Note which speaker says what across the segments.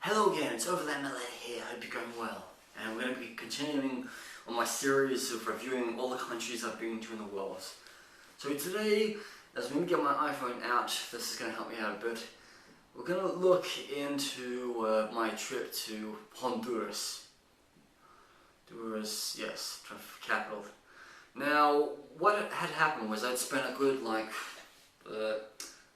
Speaker 1: Hello again, it's over there, Metalhead here. Hope you're going well. And we're going to be continuing on my series of reviewing all the countries I've been to in the world. So today, as I'm going to get my iPhone out, this is going to help me out a bit. We're going to look into my trip to Honduras. Honduras, yes, capital. Now, what had happened was I'd spent a good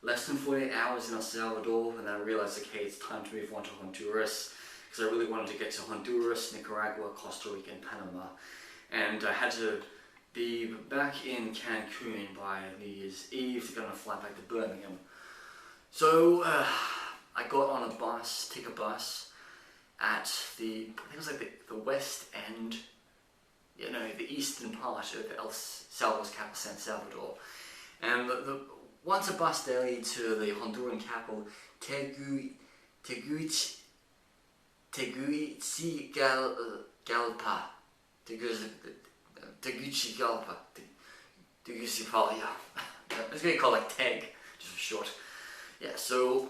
Speaker 1: less than 48 hours in El Salvador, and then I realized, okay, it's time to move on to Honduras, because I really wanted to get to Honduras, Nicaragua, Costa Rica, and Panama. And I had to be back in Cancun by New Year's Eve to go on a flight back to Birmingham. So I got on a bus, took a bus at I think it was like the west end, the eastern part of El Salvador's capital, San Salvador. And once a bus daily to the Honduran capital, Tegucigalpa, yeah. It's going to be called like Teg, just for short. Yeah, so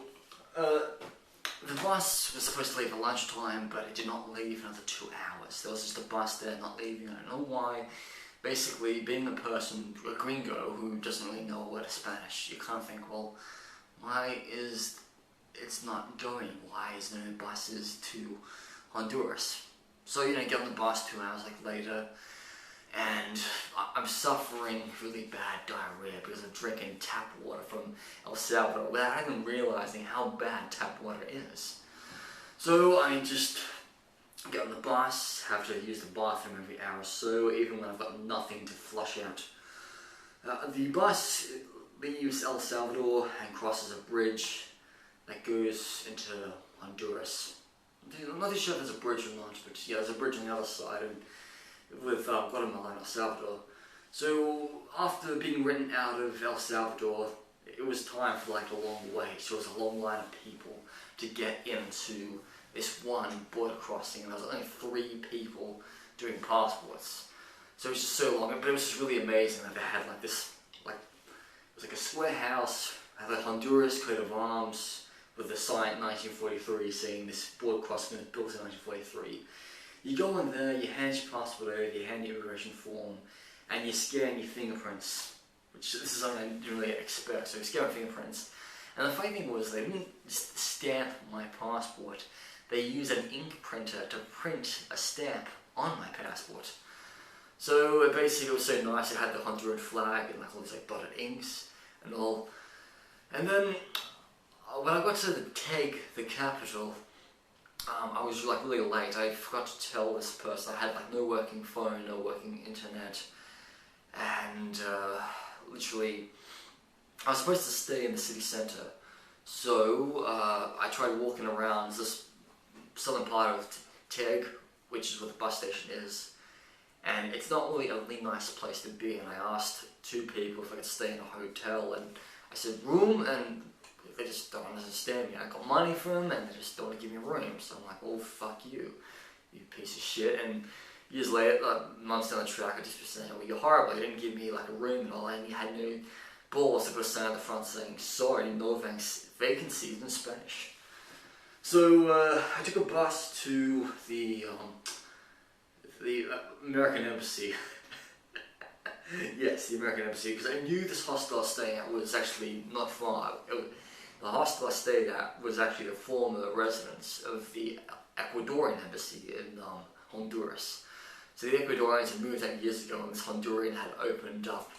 Speaker 1: the bus was supposed to leave at lunchtime, but it did not leave another 2 hours. There was just a bus there not leaving. I don't know why. Basically, being a person, a gringo, who doesn't really know a word of Spanish, you kind of think, well, why is it's not going? Why is there no buses to Honduras? So, get on the bus 2 hours later, and I'm suffering really bad diarrhea because I'm drinking tap water from El Salvador without even realizing how bad tap water is. So I just get on the bus, have to use the bathroom every hour or so, even when I've got nothing to flush out. The bus leaves El Salvador and crosses a bridge that goes into Honduras. I'm not too sure if there's a bridge or not, but yeah, there's a bridge on the other side with Guatemala and El Salvador. So after being written out of El Salvador, it was time for a long wait. So it was a long line of people to get into this one border crossing, and there was only 3 people doing passports. So it was just so long, but it was just really amazing that they had this, it was like a square house, had a Honduras coat of arms with the sign 1943 saying this border crossing was built in 1943. You go in there, you hand your passport over, you hand your immigration form, and you scan your fingerprints, which this is something I didn't really expect. So you scan my fingerprints, and the funny thing was they didn't just stamp my passport. They used an ink printer to print a stamp on my passport. So basically it was so nice. It had the Honduran flag and all these dotted inks and all. And then when I got to the Teg, the capital, I was really late. I forgot to tell this person I had no working phone, no working internet, and literally I was supposed to stay in the city centre. So I tried walking around this southern part of Teg, which is where the bus station is, and it's not really a really nice place to be. And I asked 2 people if I could stay in a hotel, and I said room, and they just don't understand me. I got money for them, and they just don't want to give me a room. So I'm like, oh fuck you, you piece of shit. And years later, months down the track, I just was saying, well, you're horrible. You didn't give me a room and all, and you had no balls to put a sign at the front saying sorry, no vacancies in Spanish. So I took a bus to the American Embassy. Yes, the American Embassy, because I knew this hostel I was staying at was actually not far. The hostel I stayed at was actually the former residence of the Ecuadorian embassy in Honduras. So the Ecuadorians had moved out years ago, and this Honduran had opened up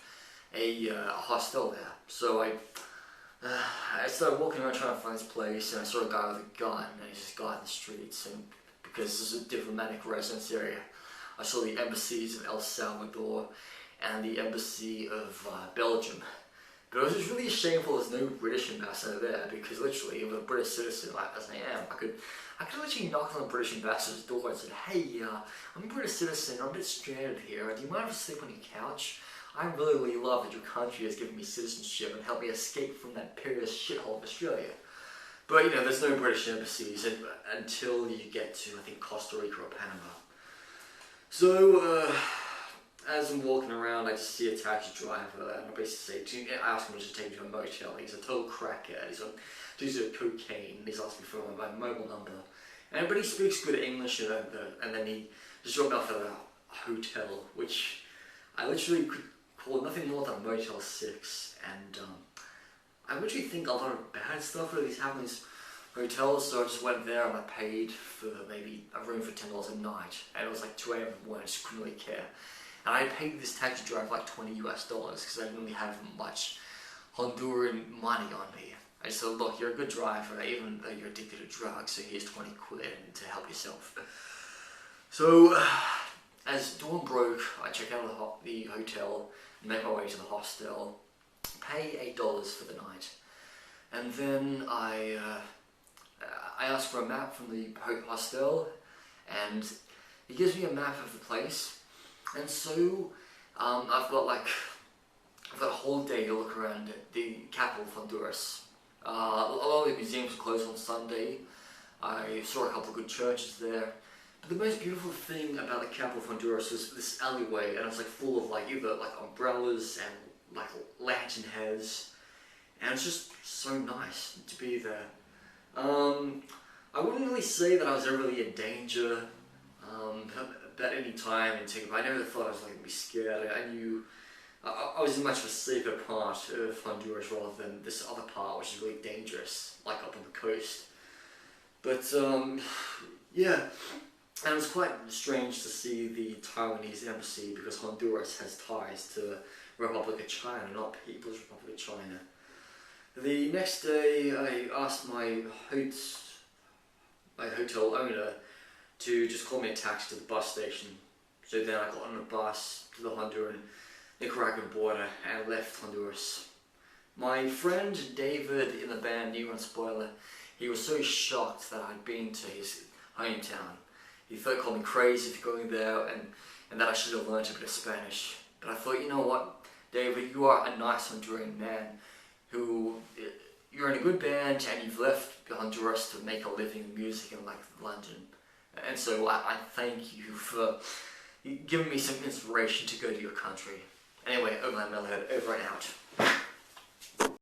Speaker 1: a hostel there. So I started walking around trying to find this place, and I saw a guy with a gun, and he just got in the streets, and because this is a diplomatic residence area. I saw the embassies of El Salvador and the embassy of Belgium. But it was just really shameful there's no British ambassador there, because literally, if a British citizen as I am, I could literally knock on the British ambassador's door and say, hey, I'm a British citizen, I'm a bit stranded here, do you mind if I sleep on your couch? I really, really love that your country has given me citizenship and helped me escape from that perilous shithole of Australia. But there's no British embassies until you get to, I think, Costa Rica or Panama. So as I'm walking around, I just see a taxi driver, and I basically say, I ask him to just take me to a motel. He's a total crackhead. He's on cocaine. He's asked me for my mobile number, but he speaks good English, and then he just dropped me off at a hotel, which I literally could call nothing more than Motel 6, and I literally think a lot of bad stuff really happens in these hotels, so I just went there and I paid for maybe a room for $10 a night, and it was like 2 a.m. in the morning. I just couldn't really care. And I paid this taxi driver like $20 because I didn't really have much Honduran money on me. I just said, look, you're a good driver, even though you're addicted to drugs, so here's 20 quid to help yourself. So, as dawn broke, I checked out of the hotel, made my way to the hostel, pay $8 for the night, and then I asked for a map from the hostel, and he gives me a map of the place, and so I've got a whole day to look around the capital of Honduras. A lot of the museums are closed on Sunday. I saw a couple of good churches there. But the most beautiful thing about the capital of Honduras was this alleyway, and it was full of either umbrellas and lantern heads, and it's just so nice to be there. I wouldn't really say that I was ever really in danger at any time in Tegucigalpa. I never thought I was going to be scared. I knew I was in much of a safer part of Honduras rather than this other part, which is really dangerous, up on the coast. But yeah, and it was quite strange to see the Taiwanese embassy, because Honduras has ties to the Republic of China, not People's Republic of China. The next day, I asked my hotel owner to just call me a taxi to the bus station. So then I got on a bus to the Honduran-Nicaraguan border and left Honduras. My friend David in the band New Run Spoiler, he was so shocked that I'd been to his hometown. He thought, called me crazy for going there, and that I should have learned a bit of Spanish. But I thought, you know what, David, you are a nice Honduran man who, you're in a good band and you've left Honduras to make a living in music in London. And so I thank you for giving me some inspiration to go to your country. Anyway, over and Metalhead, over and out.